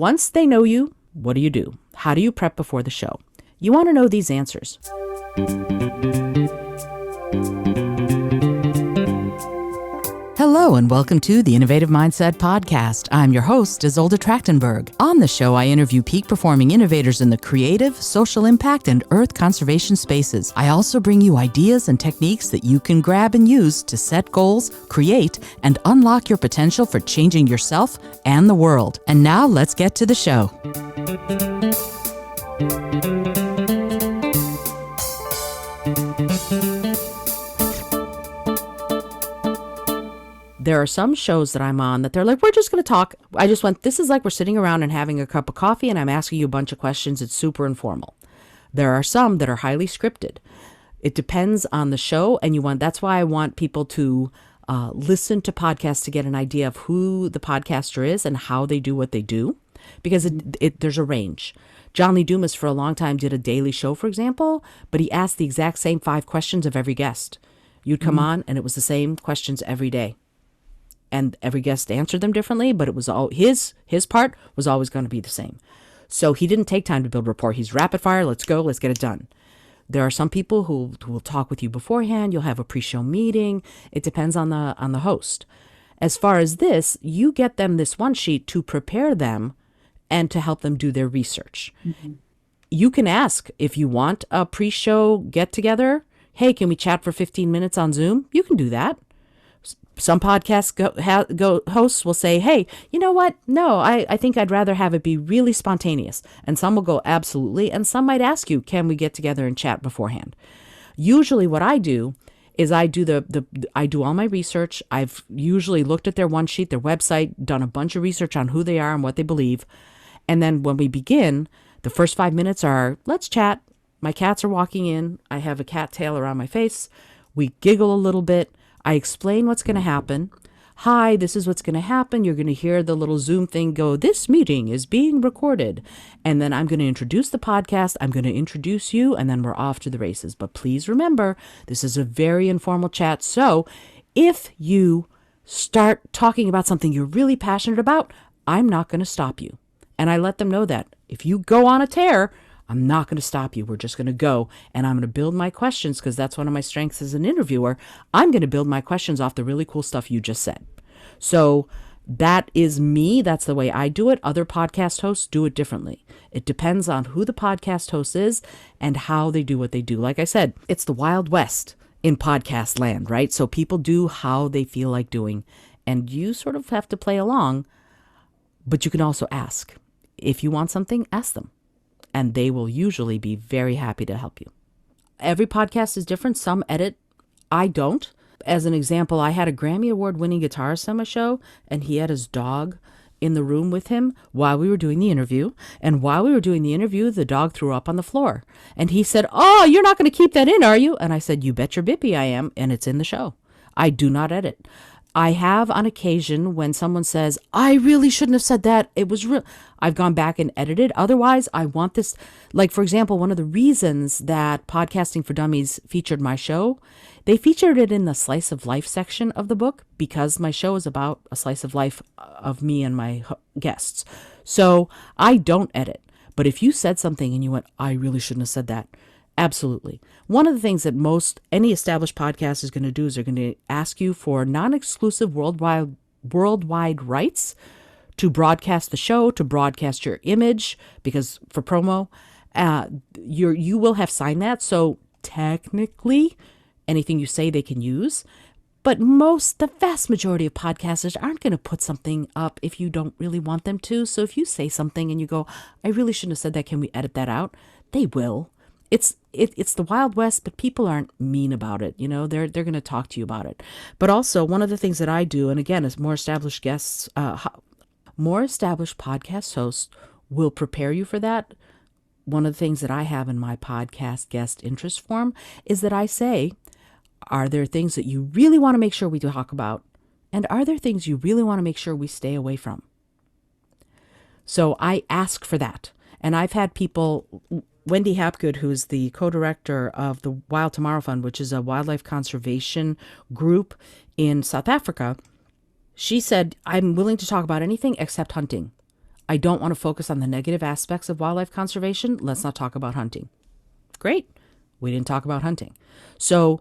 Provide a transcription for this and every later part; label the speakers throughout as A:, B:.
A: once they know you, what do? How do you prep before the show? You want to know these answers. Hello and welcome to the Innovative Mindset Podcast. I'm your host, Izolda Trachtenberg. On the show, I interview peak performing innovators in the creative, social impact, and earth conservation spaces. I also bring you ideas and techniques that you can grab and use to set goals, create, and unlock your potential for changing yourself and the world. And now let's get to the show. There are some shows that I'm on that they're like, we're just going to talk. This is like we're sitting around and having a cup of coffee and I'm asking you a bunch of questions. It's super informal. There are some that are highly scripted. It depends on the show. That's why I want people to listen to podcasts to get an idea of who the podcaster is and how they do what they do. Because there's a range. John Lee Dumas for a long time did a daily show, for example, but he asked the exact same 5 questions of every guest. You'd come on and it was the same questions every day. And every guest answered them differently, but it was all his part was always going to be the same. So he didn't take time to build rapport. He's rapid fire. Let's go. Let's get it done. There are some people who will talk with you beforehand. You'll have a pre-show meeting. It depends on the host. As far as this, you get them this one sheet to prepare them and to help them do their research. Mm-hmm. You can ask if you want a pre-show get-together. Hey, can we chat for 15 minutes on Zoom? You can do that. Some podcast hosts will say, hey, you know what? No, I think I'd rather have it be really spontaneous. And some will go, absolutely. And some might ask you, can we get together and chat beforehand? Usually what I do is I do all my research. I've usually looked at their one sheet, their website, done a bunch of research on who they are and what they believe. And then when we begin, the first 5 minutes are, let's chat. My cats are walking in. I have a cat tail around my face. We giggle a little bit. I explain what's going to happen. Hi, this is what's going to happen. You're going to hear the little Zoom thing go, this meeting is being recorded. And then I'm going to introduce the podcast. I'm going to introduce you, and then we're off to the races. But please remember, this is a very informal chat. So if you start talking about something you're really passionate about, I'm not going to stop you. And I let them know that. If you go on a tear, I'm not going to stop you. We're just going to go, and I'm going to build my questions because that's one of my strengths as an interviewer. I'm going to build my questions off the really cool stuff you just said. So that is me. That's the way I do it. Other podcast hosts do it differently. It depends on who the podcast host is and how they do what they do. Like I said, it's the Wild West in podcast land, right? So people do how they feel like doing, and you sort of have to play along, but you can also ask. If you want something, ask them. And they will usually be very happy to help you. Every podcast is different. Some edit. I don't. As an example, I had a Grammy Award-winning guitarist on my show, and he had his dog in the room with him while we were doing the interview. And while we were doing the interview, the dog threw up on the floor. And he said, oh, you're not going to keep that in, are you? And I said, you bet your bippy I am, and it's in the show. I do not edit. I have on occasion when someone says, I really shouldn't have said that. It was real. I've gone back and edited. Otherwise, I want this. Like, for example, one of the reasons that Podcasting for Dummies featured my show, they featured it in the slice of life section of the book because my show is about a slice of life of me and my guests. So I don't edit. But if you said something and you went, I really shouldn't have said that. Absolutely. One of the things that any established podcast is going to do is they're going to ask you for non-exclusive worldwide rights to broadcast the show, to broadcast your image, because for promo, you will have signed that. So technically, anything you say they can use. But the vast majority of podcasters aren't going to put something up if you don't really want them to. So if you say something and you go, I really shouldn't have said that, can we edit that out? They will. It's the Wild West, but people aren't mean about it. You know, they're going to talk to you about it. But also, one of the things that I do, and again, as more established podcast hosts will prepare you for that. One of the things that I have in my podcast guest interest form is that I say, are there things that you really want to make sure we talk about? And are there things you really want to make sure we stay away from? So I ask for that. And I've had people, Wendy Hapgood, who's the co-director of the Wild Tomorrow Fund, which is a wildlife conservation group in South Africa, she said, I'm willing to talk about anything except hunting. I don't want to focus on the negative aspects of wildlife conservation. Let's not talk about hunting. Great. We didn't talk about hunting. So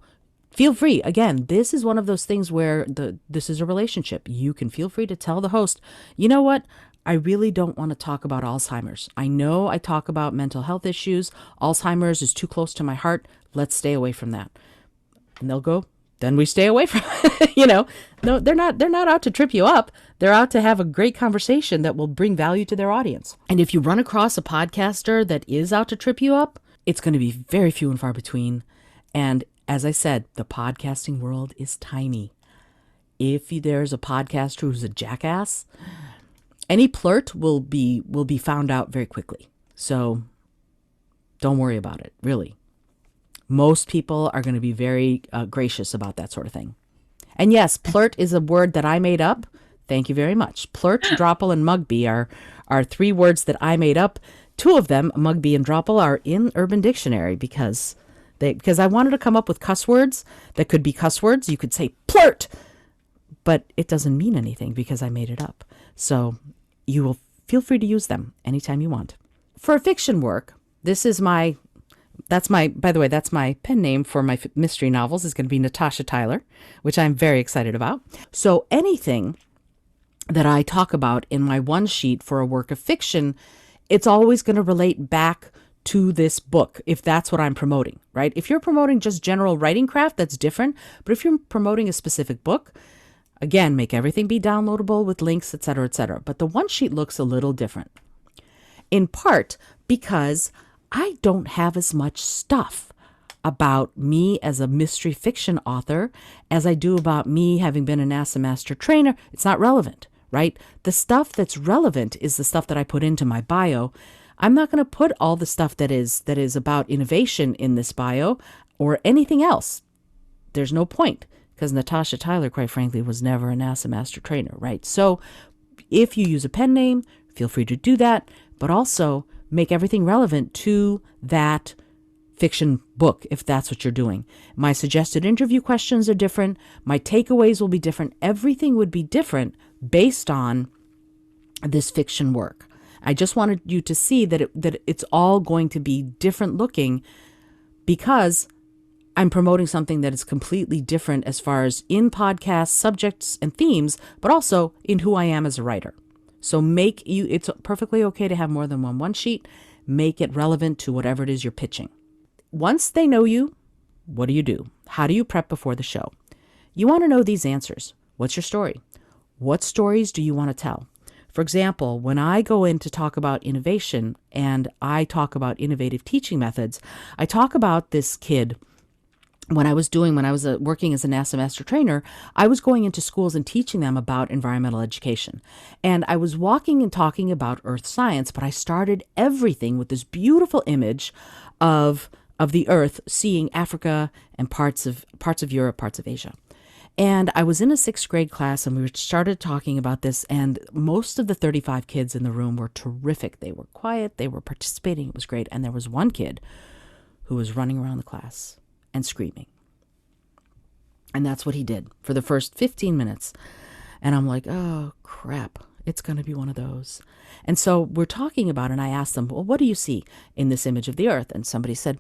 A: feel free. Again, this is one of those things where this is a relationship. You can feel free to tell the host, you know what? I really don't want to talk about Alzheimer's. I know I talk about mental health issues. Alzheimer's is too close to my heart. Let's stay away from that. And they'll go, then we stay away from it. No, they're not out to trip you up. They're out to have a great conversation that will bring value to their audience. And if you run across a podcaster that is out to trip you up, it's going to be very few and far between. And as I said, the podcasting world is tiny. If there's a podcaster who's a jackass, any flirt will be found out very quickly. So don't worry about it, really. Most people are going to be very gracious about that sort of thing. And yes, flirt is a word that I made up. Thank you very much. Flirt, dropple, and mugby are 3 words that I made up. 2 of them, mugby and dropple, are in Urban Dictionary because I wanted to come up with cuss words that could be cuss words. You could say flirt, but it doesn't mean anything because I made it up. So you will feel free to use them anytime you want. For fiction work, that's my pen name for my mystery novels is going to be Natasha Tyler, which I'm very excited about. So anything that I talk about in my one sheet for a work of fiction, it's always going to relate back to this book, if that's what I'm promoting, right? If you're promoting just general writing craft, that's different. But if you're promoting a specific book, again, make everything be downloadable with links, et cetera, et cetera. But the one sheet looks a little different, in part because I don't have as much stuff about me as a mystery fiction author as I do about me having been a NASA master trainer. It's not relevant, right? The stuff that's relevant is the stuff that I put into my bio. I'm not going to put all the stuff that is about innovation in this bio or anything else. There's no point, because Natasha Tyler, quite frankly, was never a NASA master trainer, right? So if you use a pen name, feel free to do that, but also make everything relevant to that fiction book, if that's what you're doing. My suggested interview questions are different. My takeaways will be different. Everything would be different based on this fiction work. I just wanted you to see that it's all going to be different looking because I'm promoting something that is completely different as far as in podcast subjects and themes, but also in who I am as a writer. So it's perfectly okay to have more than one sheet. Make it relevant to whatever it is you're pitching. Once they know you, what do? How do you prep before the show? You want to know these answers. What's your story? What stories do you want to tell? For example, when I go in to talk about innovation and I talk about innovative teaching methods, I talk about this kid. When I was working as a NASA master trainer, I was going into schools and teaching them about environmental education. And I was walking and talking about earth science, but I started everything with this beautiful image of the earth, seeing Africa and parts of Europe, parts of Asia. And I was in a 6th grade class and we started talking about this, and most of the 35 kids in the room were terrific. They were quiet, they were participating, it was great. And there was one kid who was running around the class and screaming. And that's what he did for the first 15 minutes. And I'm like, oh, crap, it's going to be one of those. And so we're talking about it, and I asked them, well, what do you see in this image of the earth? And somebody said,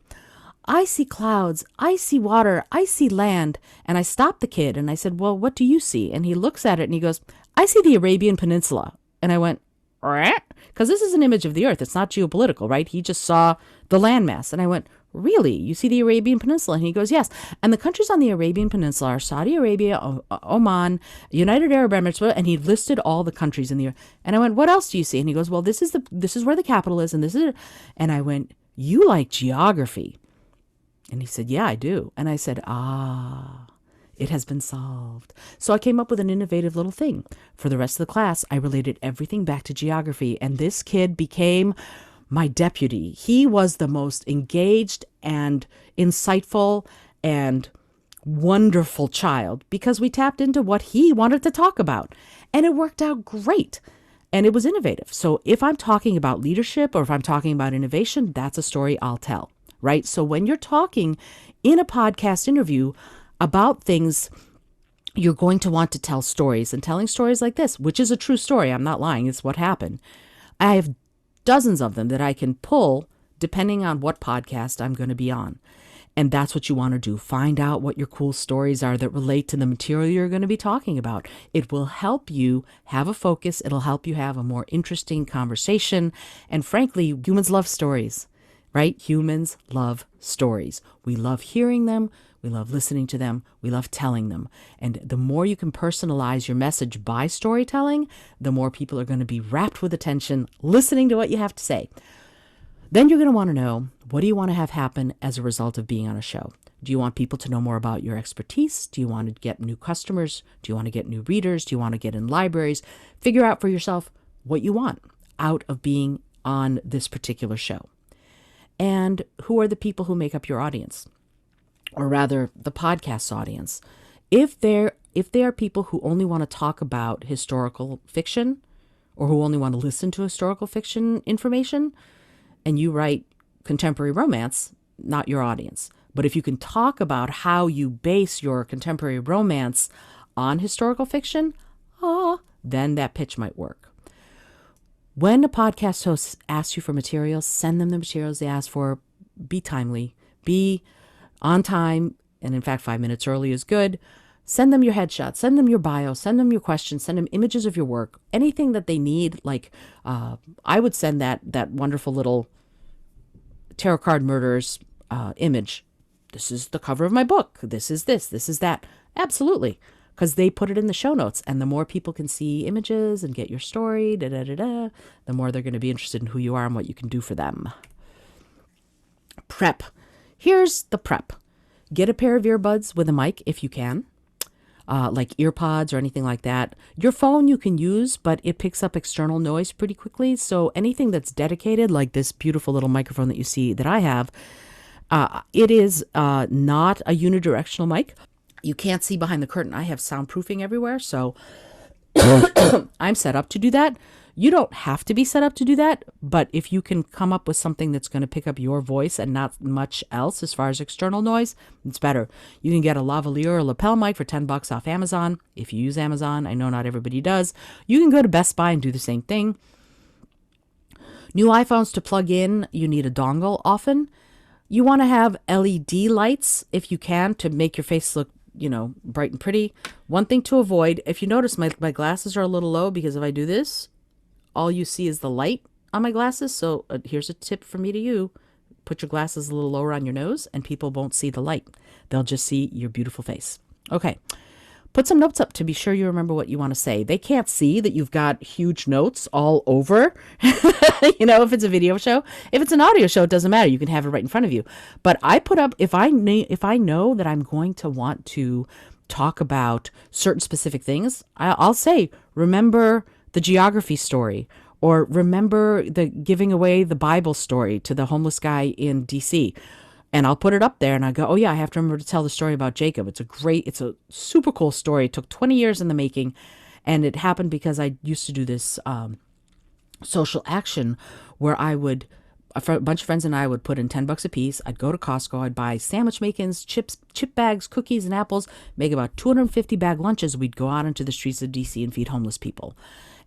A: I see clouds, I see water, I see land. And I stopped the kid and I said, well, what do you see? And he looks at it and he goes, I see the Arabian Peninsula. And I went, because this is an image of the earth. It's not geopolitical, right? He just saw the landmass. And I went, really? You see the Arabian Peninsula? And he goes, yes. And the countries on the Arabian Peninsula are Saudi Arabia, Oman, United Arab Emirates, and he listed all the countries in the earth. And I went, what else do you see? And he goes, well, this is where the capital is, and this is. And I went, you like geography? And he said, yeah, I do. And I said, it has been solved. So I came up with an innovative little thing. For the rest of the class, I related everything back to geography, and this kid became my deputy. He was the most engaged and insightful and wonderful child because we tapped into what he wanted to talk about, and it worked out great. And it was innovative. So if I'm talking about leadership or if I'm talking about innovation, that's a story I'll tell, right? So when you're talking in a podcast interview about things, you're going to want to tell stories, and telling stories like this, which is a true story. I'm not lying. It's what happened. I have dozens of them that I can pull depending on what podcast I'm going to be on. And that's what you want to do. Find out what your cool stories are that relate to the material you're going to be talking about. It will help you have a focus. It'll help you have a more interesting conversation. And frankly, humans love stories, right? Humans love stories. We love hearing them. We love listening to them. We love telling them. And the more you can personalize your message by storytelling, the more people are going to be rapt with attention, listening to what you have to say. Then you're going to want to know, what do you want to have happen as a result of being on a show? Do you want people to know more about your expertise? Do you want to get new customers? Do you want to get new readers? Do you want to get in libraries? Figure out for yourself what you want out of being on this particular show. And who are the people who make up your audience? Or rather, the podcast audience. If they are people who only want to talk about historical fiction, or who only want to listen to historical fiction information, and you write contemporary romance, not your audience. But if you can talk about how you base your contemporary romance on historical fiction, then that pitch might work. When a podcast host asks you for materials, send them the materials they ask for. Be timely, be on time, and in fact, 5 minutes early is good. Send them your headshots, send them your bio, send them your questions, send them images of your work, anything that they need. Like I would send that wonderful little tarot card murders image. This is the cover of my book. This is that. Absolutely. Because they put it in the show notes. And the more people can see images and get your story, the more they're going to be interested in who you are and what you can do for them. Prep. Here's the prep. Get a pair of earbuds with a mic if you can. Like earpods or anything like that. Your phone you can use, but it picks up external noise pretty quickly. So anything that's dedicated, like this beautiful little microphone that you see that I have, it is not a unidirectional mic. You can't see behind the curtain. I have soundproofing everywhere, so I'm set up to do that. You don't have to be set up to do that, but if you can come up with something that's going to pick up your voice and not much else as far as external noise, it's better. You can get a lavalier or lapel mic for $10 off Amazon. If you use Amazon, I know not everybody does. You can go to Best Buy and do the same thing. New iPhones to plug in, you need a dongle often. You want to have LED lights if you can to make your face look, bright and pretty. One thing to avoid, if you notice my glasses are a little low because if I do this, all you see is the light on my glasses. So here's a tip from me to you. Put your glasses a little lower on your nose and people won't see the light. They'll just see your beautiful face. Okay. Put some notes up to be sure you remember what you want to say. They can't see that you've got huge notes all over, if it's a video show. If it's an audio show, it doesn't matter. You can have it right in front of you. But I put up, if I know that I'm going to want to talk about certain specific things, I'll say, remember the geography story, or remember the giving away the Bible story to the homeless guy in DC. And I'll put it up there and I go, oh yeah, I have to remember to tell the story about Jacob. It's a super cool story. It took 20 years in the making. And it happened because I used to do this social action where a bunch of friends and I would put in $10 a piece. I'd go to Costco. I'd buy sandwich makings, chip bags, cookies, and apples, make about 250 bag lunches. We'd go out into the streets of DC and feed homeless people.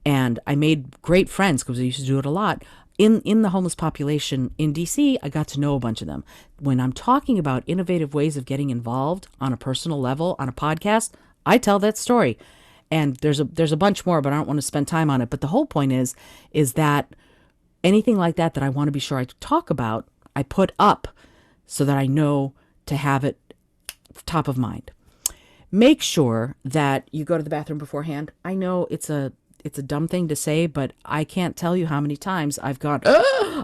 A: And I made great friends because I used to do it a lot. In the homeless population in DC, I got to know a bunch of them. When I'm talking about innovative ways of getting involved on a personal level on a podcast, I tell that story. And there's a bunch more, but I don't want to spend time on it. But the whole point is that anything like that I want to be sure I talk about, I put up so that I know to have it top of mind. Make sure that you go to the bathroom beforehand. I know it's a dumb thing to say, but I can't tell you how many times I've gone,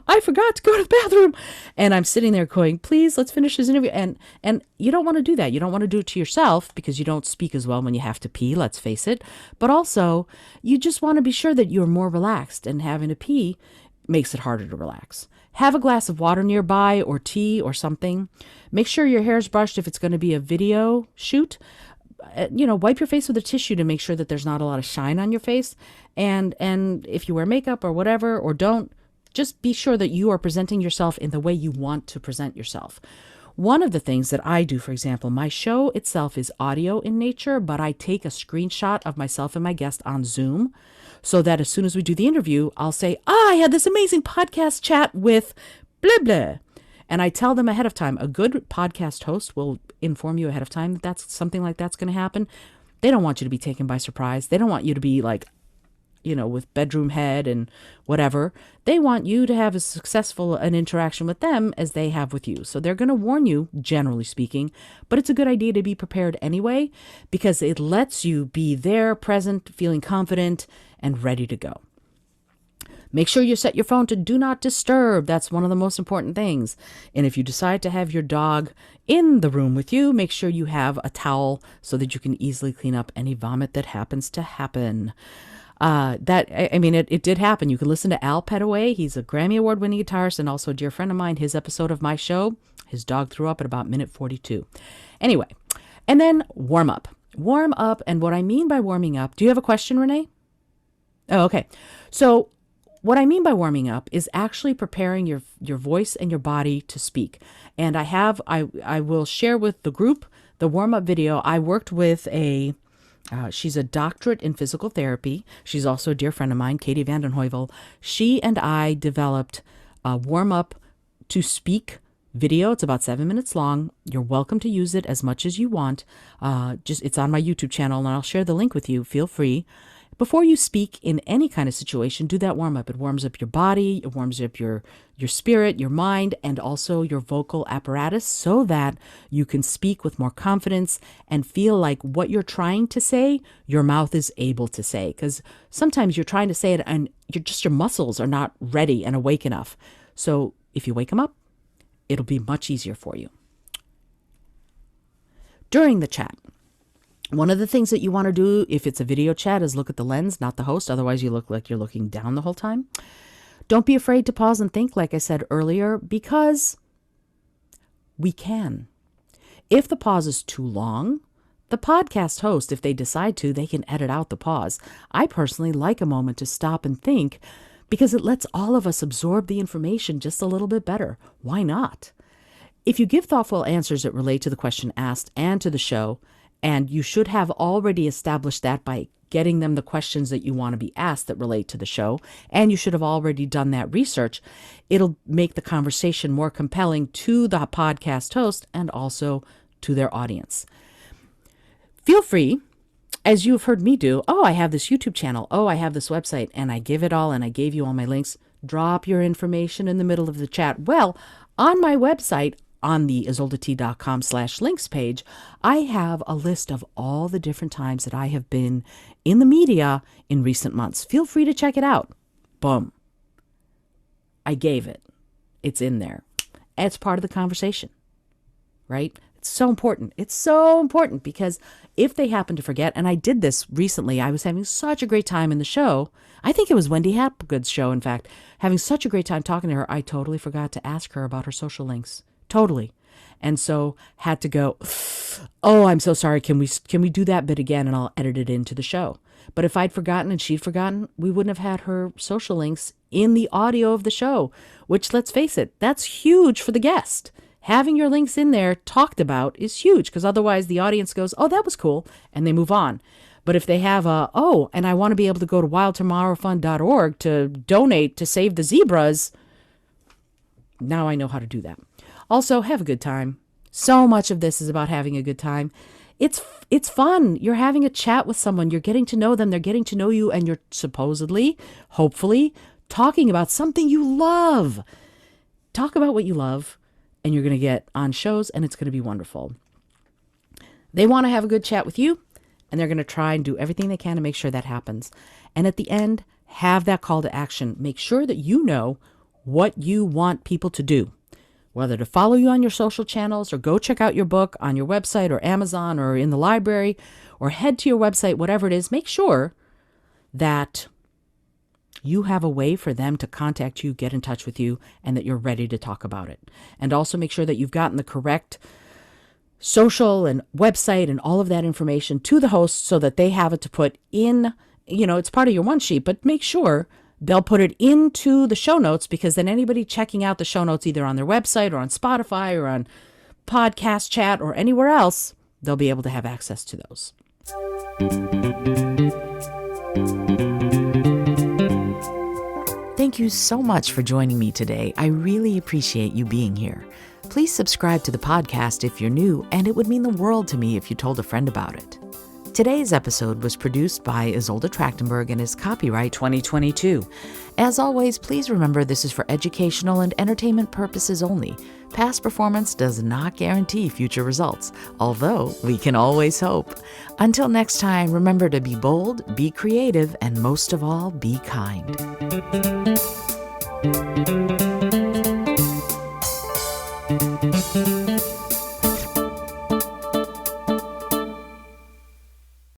A: I forgot to go to the bathroom. And I'm sitting there going, please, let's finish this interview. And you don't want to do that. You don't want to do it to yourself because you don't speak as well when you have to pee, let's face it. But also, you just want to be sure that you're more relaxed, and having to pee makes it harder to relax. Have a glass of water nearby or tea or something. Make sure your hair is brushed if it's going to be a video shoot. Wipe your face with a tissue to make sure that there's not a lot of shine on your face. And if you wear makeup or whatever, or don't, just be sure that you are presenting yourself in the way you want to present yourself. One of the things that I do, for example, my show itself is audio in nature, but I take a screenshot of myself and my guest on Zoom so that as soon as we do the interview, I'll say, I had this amazing podcast chat with blah, blah. And I tell them ahead of time. A good podcast host will inform you ahead of time that that's something like that's going to happen. They don't want you to be taken by surprise. They don't want you to be like, with bedroom head and whatever. They want you to have as successful an interaction with them as they have with you. So they're going to warn you, generally speaking, but it's a good idea to be prepared anyway, because it lets you be there, present, feeling confident, and ready to go. Make sure you set your phone to do not disturb. That's one of the most important things. And if you decide to have your dog in the room with you, make sure you have a towel so that you can easily clean up any vomit that happens to happen. It did happen. You can listen to Al Petaway. He's a Grammy Award winning guitarist and also a dear friend of mine. His episode of my show, his dog threw up at about minute 42. Anyway, and then warm up. Warm up. And what I mean by warming up, do you have a question, Renee? Oh, okay. So what I mean by warming up is actually preparing your voice and your body to speak. And I will share with the group the warm up video. I worked with she's a doctorate in physical therapy. She's also a dear friend of mine, Katie Vanden Heuvel. She and I developed a warm-up to speak video. It's about 7 minutes long. You're welcome to use it as much as you want. It's on my YouTube channel, and I'll share the link with you. Feel free. Before you speak in any kind of situation, do that warm-up. It warms up your body, it warms up your spirit, your mind, and also your vocal apparatus so that you can speak with more confidence and feel like what you're trying to say, your mouth is able to say. Because sometimes you're trying to say it and your muscles are not ready and awake enough. So if you wake them up, it'll be much easier for you. During the chat, one of the things that you want to do if it's a video chat is look at the lens, not the host. Otherwise, you look like you're looking down the whole time. Don't be afraid to pause and think, like I said earlier, because we can. If the pause is too long, the podcast host, if they decide to, they can edit out the pause. I personally like a moment to stop and think because it lets all of us absorb the information just a little bit better. Why not? If you give thoughtful answers that relate to the question asked and to the show, and you should have already established that by getting them the questions that you want to be asked that relate to the show, and you should have already done that research, it'll make the conversation more compelling to the podcast host and also to their audience. Feel free, as you've heard me do, I have this YouTube channel, I have this website, and I give it all, and I gave you all my links. Drop your information in the middle of the chat. Well, on my website, on the izoldat.com/links page, I have a list of all the different times that I have been in the media in recent months. Feel free to check it out. Boom. I gave it. It's in there. It's part of the conversation, right? It's so important. It's so important because if they happen to forget, and I did this recently, I was having such a great time in the show. I think it was Wendy Hapgood's show, in fact, having such a great time talking to her, I totally forgot to ask her about her social links. Totally. And so had to go, I'm so sorry. Can we do that bit again? And I'll edit it into the show. But if I'd forgotten and she'd forgotten, we wouldn't have had her social links in the audio of the show, which, let's face it, that's huge for the guest. Having your links in there talked about is huge because otherwise the audience goes, that was cool, and they move on. But if they have and I want to be able to go to wildtomorrowfund.org to donate to save the zebras, now I know how to do that. Also, have a good time. So much of this is about having a good time. It's fun. You're having a chat with someone. You're getting to know them. They're getting to know you. And you're supposedly, hopefully, talking about something you love. Talk about what you love. And you're going to get on shows. And it's going to be wonderful. They want to have a good chat with you. And they're going to try and do everything they can to make sure that happens. And at the end, have that call to action. Make sure that you know what you want people to do. Whether to follow you on your social channels or go check out your book on your website or Amazon or in the library or head to your website, whatever it is, make sure that you have a way for them to contact you, get in touch with you, and that you're ready to talk about it. And also make sure that you've gotten the correct social and website and all of that information to the host so that they have it to put in, it's part of your one sheet, but make sure they'll put it into the show notes because then anybody checking out the show notes either on their website or on Spotify or on podcast chat, or anywhere else, they'll be able to have access to those.
B: Thank you so much for joining me today. I really appreciate you being here. Please subscribe to the podcast if you're new, and it would mean the world to me if you told a friend about it. Today's episode was produced by Izolda Trachtenberg and is copyright 2022. As always, please remember this is for educational and entertainment purposes only. Past performance does not guarantee future results, although we can always hope. Until next time, remember to be bold, be creative, and most of all, be kind.